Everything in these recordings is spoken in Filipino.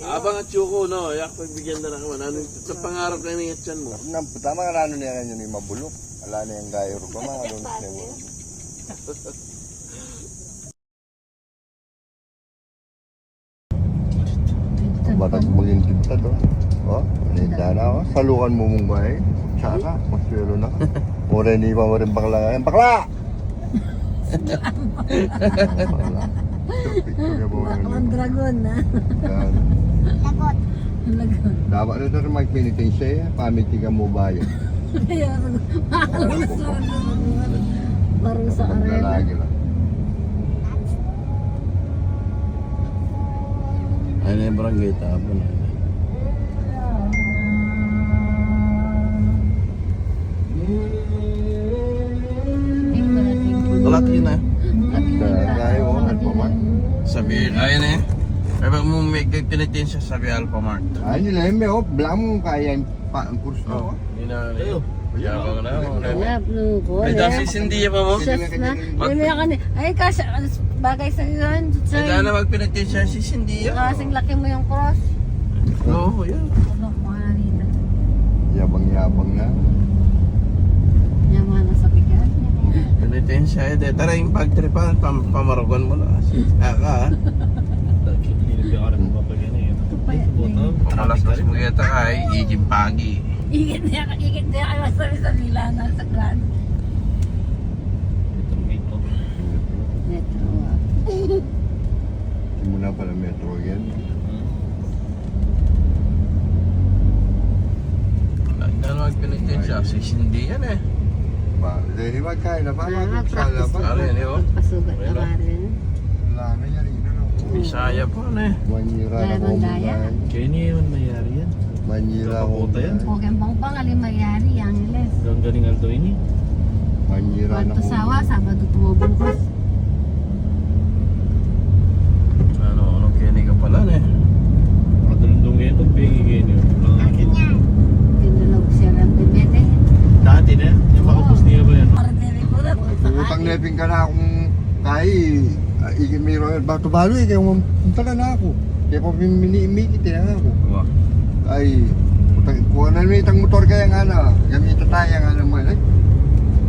Abang at Chuko, no? Yak pagbigyan na naman. Ano sa pangarap na yung tiyan mo? Tama nga ano niya yun yung mabulok. Wala na yung gayor ko mga lunos na mo. Batak maging tinta to. Oh, ninda na oh. Salukan mo mong bay. Tsaka, maswelo na. Mura ni pa mo rin bakla. Bakla! Bakla. Baklang dragon na. Yan. Lagot. Dapat na ito rin magpinitensya eh. Pamiti ka mo ba yun? Parang sa arena. Maglalagi lang. Ano yung barangay tapon? Kalaki na. Kaya mo, Alphamart. Sabi, ayun eh. Kaya mo may pinitin siya sabi Alphamart. Ay, nila yung may op. Blang mo kaya yung kurso na. Hindi na. Yabang na. Hanap nung ko. Ay, dami hindi pa mo. Chef na. May ka ni. Ay, kasi bagay sa yun. Kaya na magpinitin siya si Cindy. Kasing laki mo yung cross. Oo, yun. Ano mo nga rito? Yabang-yabang na. Yaman na sa bigat. Pinitin siya. Tara yung pagtripan, pamarugan mo na. Aka. Pamalas-las mo yata kay Igim Pagi. Igit niya kayo masabi sa Milanan sa Klan. Metro. Simula pala metro again. Ano magpinitin siya? Si Cindy yan eh. Dahil magkain na pa. Salamat, Magsala pa. Ano yan eh, oh? Pasugat na rin. Wala na yan. Bisaya po ano eh. Manira na Dahil ko mandaya. muna. Kaya niya yun mayari yan. Manira ko Kapakuta yan. muna. Huwag bang pangali mayari ang iles. Hanggang galing alto ini. Manira na Wanto ko sawa, Sabado tumubungkos. Ano kini ka pala eh. Makatulundong ngayon itong pingi ngayon yun. Mga akin. Tinulog siya ng bibete. Dati na, yung makapos niya ba yan? Ordinary ko na. Utang neping ka na akong kay Ikimiro bato-balo eh. Kaya pumunta na ako. Kaya pa mini-imikit na ako. Ay, kung ano may itang motor kaya nga na, gamita tayo nga naman ay.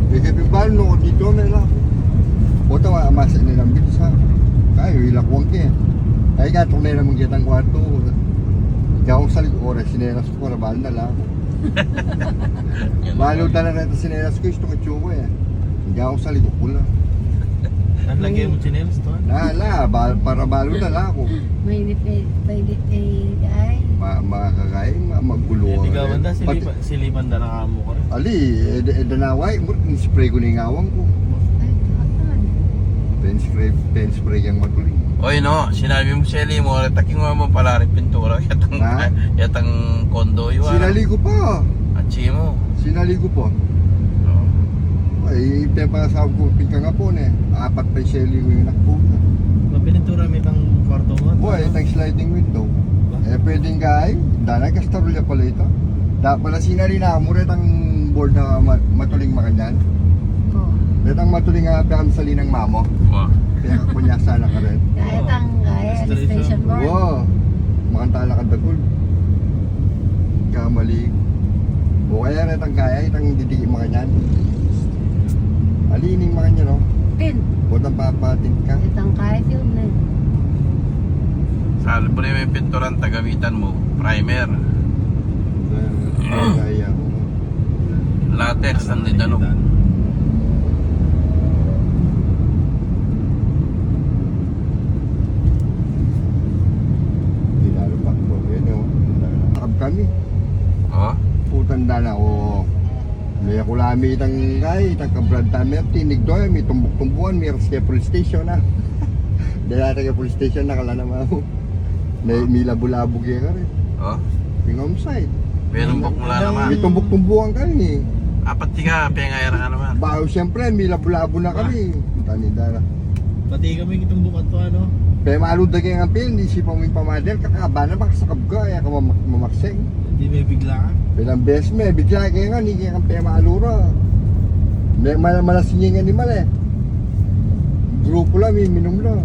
Kaya pimbalo no, dito may lang. O tawa, amasa nilang bilis ha. Kaya, ilakwang kaya. Ay ka, itong nila mong kitang kwarto. Ikaw sa likod, oras sinelas ko, nabalo na lang ako. Balo na rin ito sinelas ko, itong itsyo ko eh. Ikaw sa likod ko lang. Saan lagay mo chinelas to? Para balo na lang ako. May lipid ay. Makakagay, magulo. Hindi ka banda, silipan na nakamo ka rin. Ali, edanaway, spray ko na yung awang ko. Ay, takan. Pen spray yung matuloy. Oy no, sinabi mo Shelly mo, taking mo pala rin pintura. Yatang kondo yun. Sinaligo pa. Achi mo. Sinaligo pa. Ay, pepasawag ko, pika nga po na eh. 4 pa yung shelly ko yung nakpo. Mapinitura may itang kwarto mo. Boy, itang sliding window. Eh, pwedeng gay, dana kastarulya pala ito. Pala sinali na mo rin ang board na matuling makanyan. Oo. Ito matuling nga pekam sa linang mamo. Wow. Kaya kunya sana ka rin. Kaya kaya station board. Wow, makantala ka dagol. Kamali. O kaya rin ang kaya, itang didigi makanyan. Alining makanyan, no? Pin. Butang papatin ka. Itang kaya film na. Sa mo na yung pinturan, tagamitan mo. Primer. Kaya ko. Latex, ang dinanong. Dinalo po. Yan yun. Nakab kami. Oh. Putanda na ako. May ako lami itang kay, itang kabrad tamer. Tinig doon, may tumbuk-tumbuan, may ras kaya police station na. Dahil natin kaya police station na kala naman ako. May labo-labo kaya ka rin. Oh. Yung homeside. Pinumbok mo lang naman. May tumbuk-tumbuan kami. Apat ka, pengayara ka naman. Bago siyempre, may labo-labo na kami. Tani-da na. Pati kami kitang bukat to ano. Pero malud na kaya nga pil, hindi siya pang pamadel, kakaba na makasakab ka, kaya ka mamakseng. Hindi may bigla ka. Bilang best me, bigla kaya nga, hindi kaya kang paya maalura. Malasingi nga ni Male. Grupo lang, may minum lang.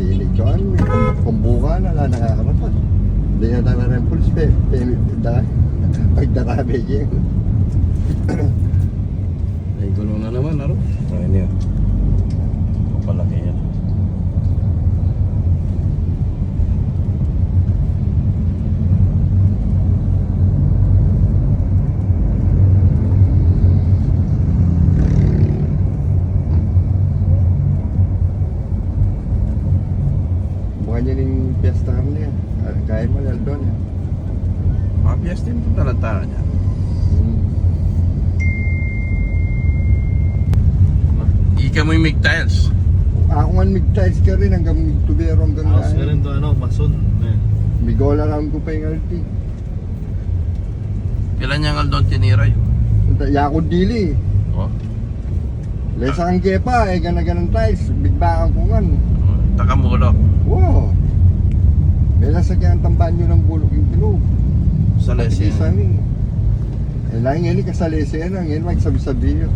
tinig ko ano, kung buka na lang nakakarapat. Hindi nga tala rin pulis, pagdarabi niya. Ay, gulo na naman, aro. Ayun yun. Papalaki yan. Mukha niya yung piyesta kami niya. Kaya mo lang doon. Mabiyas din po talantara niya. Ika mo yung McTiles. Ako nga mig-tiles ka rin hanggang mig-tubero hanggang House ka rin to, ano, mason. Migola lang ko pa yung alti. Kailan niya nga doon tinira yun? Yakod dili. Oh. Lesa kang kepa, gana-ganang tiles. Bigbakan ko nga. Takamulok. Wow. May lasagyan ang tambahan nyo ng bulok yung tulog. Sa lesin. Isami. Eh lang yan kasalese yan. Ngayon magsabi-sabi yun.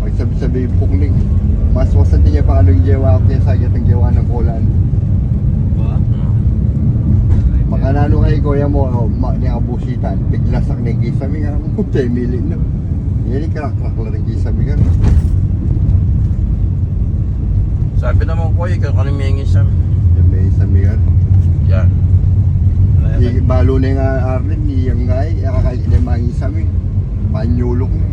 Magsabi-sabi yung pukling. Mas wasan niya pa ano yung jewa ko kaya sagit ang jewa ng kulan. Ba? Makanano kay kuya mo, niya kabusitan. Biglasak na yung kisami nga. Tayo mili na. Yan yung karak-karak lang yung kisami nga. Sabi naman ko, ikaw kung may hingin sa Yan may isami nga. yan. Balo na yung Arlen, yung gay, kakakain na yung mga isami. Panyulok na.